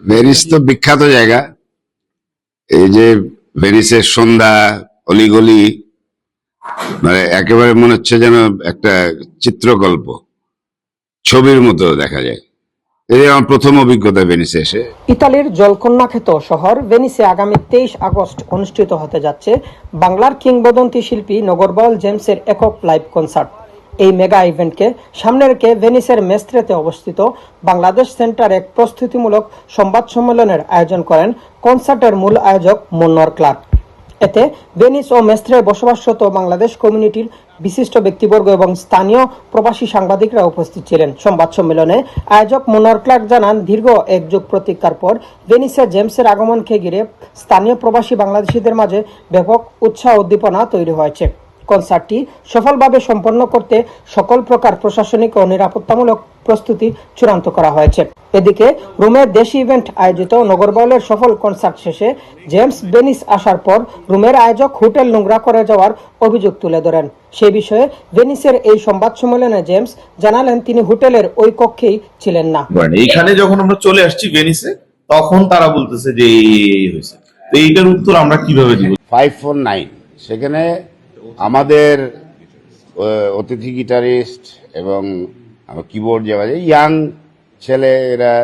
Venice তো বিখ্যাত জায়গা। এই যে ভেনিসের সন্ধ্যা, অলিগলি, মানে একেবারে মনে হচ্ছে যেন একটা চিত্রকল্প, ছবির মতো দেখা যায়। এই আমার প্রথম অভিজ্ঞতা ভেনিসে এসে। ইতালির জলকন্যা খ্যাত শহর ভেনিসে আগামী 23 আগস্ট অনুষ্ঠিত হতে যাচ্ছে বাংলার কিংবদন্তি শিল্পী নগরবাউল জেমসের একক লাইভ কনসার্ট। এই মেগা ইভেন্টকে সামনে রেখে ভেনিসের মেস্ত্রেতে অবস্থিত বাংলাদেশ সেন্টার এক প্রস্তুতিমূলক সংবাদ সম্মেলনের আয়োজন করেন কনসার্টের মূল আয়োজক মুন্নর ক্লার্ক। এতে ভেনিস ও মেস্ত্রে বসবাসরত বাংলাদেশ কমিউনিটির বিশিষ্ট ব্যক্তিবর্গ এবং স্থানীয় প্রবাসী সাংবাদিকরা উপস্থিত ছিলেন। সংবাদ সম্মেলনে আয়োজক মুন্নর ক্লার্ক জানান, দীর্ঘ এক যুগ প্রতীক্ষার পর ভেনিসে জেমসের আগমনকে ঘিরে স্থানীয় প্রবাসী বাংলাদেশিদের মাঝে ব্যাপক উৎসাহ উদ্দীপনা তৈরি হয়েছে। কনসার্টটি সফলভাবে সম্পন্ন করতে সকল প্রকার প্রশাসনিক ও নিরাপত্তামূলক প্রস্তুতি চূড়ান্ত করা হয়েছে। এদিকে রোমের দেশি ইভেন্ট আয়োজিত নগরবাউলের সফল কনসার্ট শেষে জেমস ভেনিস আসার পর রোমের আয়োজক হোটেল নোংরা করে যাওয়ার অভিযোগ তুলে ধরেন। সে বিষয়ে ভেনিসের এই সংবাদ সম্মেলনে জেমস জানালেন, তিনি হোটেলের ওই কক্ষেই ছিলেন না। এইখানে যখন আমরা চলে আসছি ভেনিসে, তখন তারা বলতেছে যে এই হয়েছে। তো এইটার উত্তর আমরা কিভাবে দিব? 549 সেখানে আমাদের অতিথি গিটারিস্ট এবং কিবোর্ড যে বাজে ইয়াং ছেলে এরা।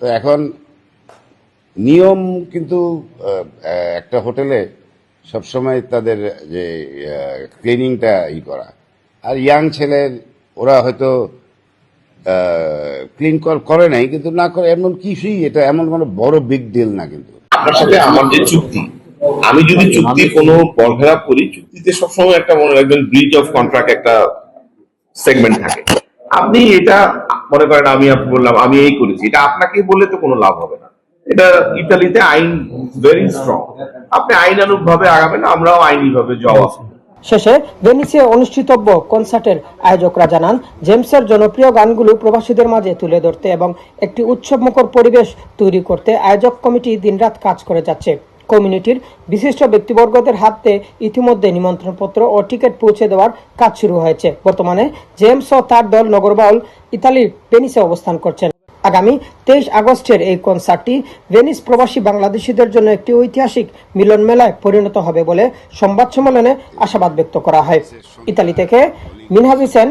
তো এখন নিয়ম কিন্তু একটা হোটেলে সবসময় তাদের যে ক্লিনিংটা করা, আর ইয়াং ছেলের ওরা হয়তো ক্লিন করে নাই, কিন্তু না করে এমন কিছুই, এটা এমন কোনো বড় বিগ ডিল না। কিন্তু আপনার সাথে আমার যে চুক্তি, আমি যদি চুক্তির কোনো বরখেলাপ করি, চুক্তিতে সবসময় একটা মনে রাখবেন ব্রিচ অফ কন্ট্রাক্ট একটা সেগমেন্ট থাকে। আপনি এটা মনে করেন আমি বললাম আমি এই করেছি, এটা আপনাকে বললে তো কোনো লাভ হবে না। এটা ইতালিতে আইন ভেরি স্ট্রং, আপনি আইনানুগ ভাবে আগাবেন, আমরাও আইনি ভাবে জবাব। শেষে ভেনিসে অনুষ্ঠিতব্য কনসার্টের আয়োজকরা জানান, জেমসের জনপ্রিয় গানগুলো প্রবাসীদের মাঝে তুলে ধরতে এবং একটি উৎসবমুখর পরিবেশ তৈরি করতে আয়োজক কমিটি দিনরাত কাজ করে যাচ্ছে। কমিউনিটির বিশিষ্ট ব্যক্তিবর্গদের হাতে ইতিমধ্যে নিমন্ত্রণপত্র ও টিকিট পৌঁছে দেওয়ার কাজ শুরু হয়েছে। বর্তমানে জেমস ও তার দল নগরবাউল ইতালির ভেনিসে অবস্থান করছেন। আগামী 23 আগস্টের এই কনসার্টটি ভেনিস প্রবাসী বাংলাদেশিদের জন্য একটি ঐতিহাসিক মিলন মেলায় পরিণত হবে বলে সংবাদ সম্মেলনে আশাবাদ ব্যক্ত করা হয়। ইতালি থেকে মিনহাজ হোসেন।